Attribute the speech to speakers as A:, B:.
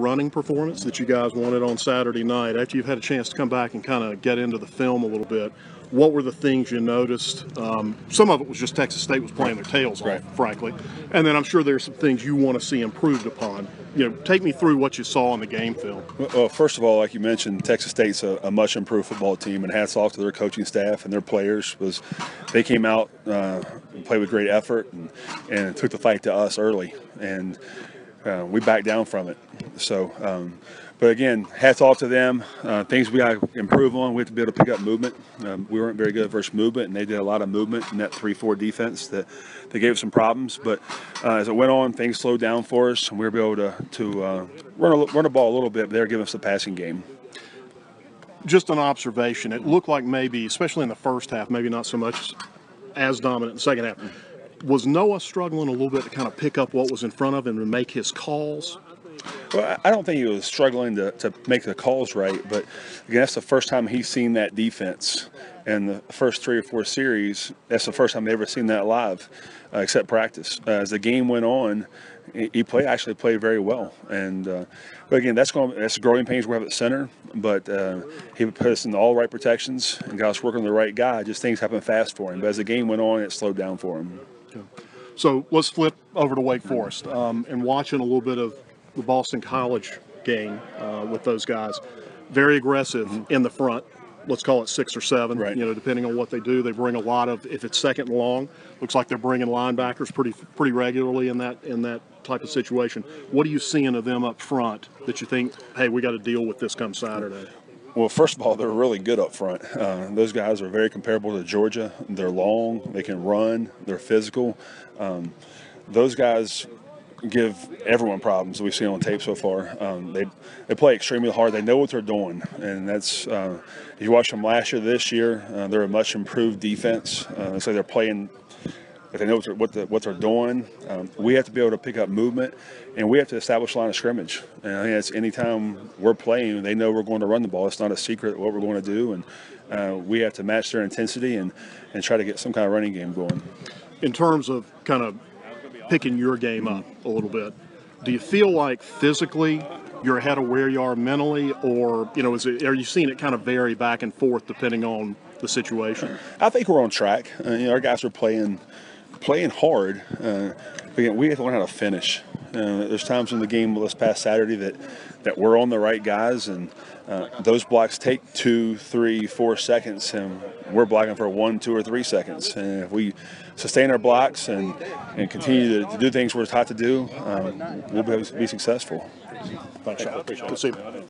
A: running performance that you guys wanted on Saturday night, after you've had a chance to come back and kind of get into the film a little bit, what were the things you noticed? Some of it was just Texas State was playing their tails off, frankly. And then I'm sure there's some things you want to see improved upon. Take me through what you saw in the game film.
B: Well, first of all, like you mentioned, Texas State's a much improved football team, and hats off to their coaching staff and their players. They came out and played with great effort and took the fight to us early, and we backed down from it. So, but again, hats off to them. Things we got to improve on. We have to be able to pick up movement. We weren't very good versus movement, and they did a lot of movement in that 3-4 defense that gave us some problems. But as it went on, things slowed down for us, and we were able to run the ball a little bit, but they were giving us the passing game.
A: Just an observation. It looked like maybe, especially in the first half, maybe not so much as dominant in the second half. Was Noah struggling a little bit to kind of pick up what was in front of him and make his calls?
B: Well, I don't think he was struggling to make the calls right, but again, that's the first time he's seen that defense. In the first 3 or 4 series, that's the first time they've ever seen that live, except practice. As the game went on, he actually played very well. And but again, that's growing pains we have at center. But he put us in all right protections and got us working on the right guy. Just things happened fast for him. But as the game went on, it slowed down for him.
A: So let's flip over to Wake Forest and watching a little bit of the Boston College game with those guys. Very aggressive in the front. Let's call it 6 or 7.
B: Right.
A: Depending on what they do, they bring a lot of. If it's second and long, looks like they're bringing linebackers pretty regularly in that type of situation. What are you seeing of them up front that you think, hey, we got to deal with this come Saturday?
B: Well, first of all, they're really good up front. Those guys are very comparable to Georgia. They're long, they can run, they're physical. Those guys give everyone problems that we've seen on tape so far. They play extremely hard. They know what they're doing, and that's if you watch them last year, this year, they're a much improved defense. So they're playing. If they know what they're doing, we have to be able to pick up movement, and we have to establish a line of scrimmage. And I think that's anytime we're playing, they know we're going to run the ball. It's not a secret what we're going to do, and we have to match their intensity and try to get some kind of running game going.
A: In terms of kind of picking your game up a little bit, do you feel like physically you're ahead of where you are mentally, or are you seeing it kind of vary back and forth depending on the situation?
B: I think we're on track. Our guys are playing hard. Again, we have to learn how to finish. There's times in the game this past Saturday that we're on the right guys, and those blocks take 2, 3, 4 seconds, and we're blocking for 1, 2, or 3 seconds. And if we sustain our blocks and continue to do things we're taught to do, we'll be successful.
A: Thanks, Sean. Appreciate it. Good to see you.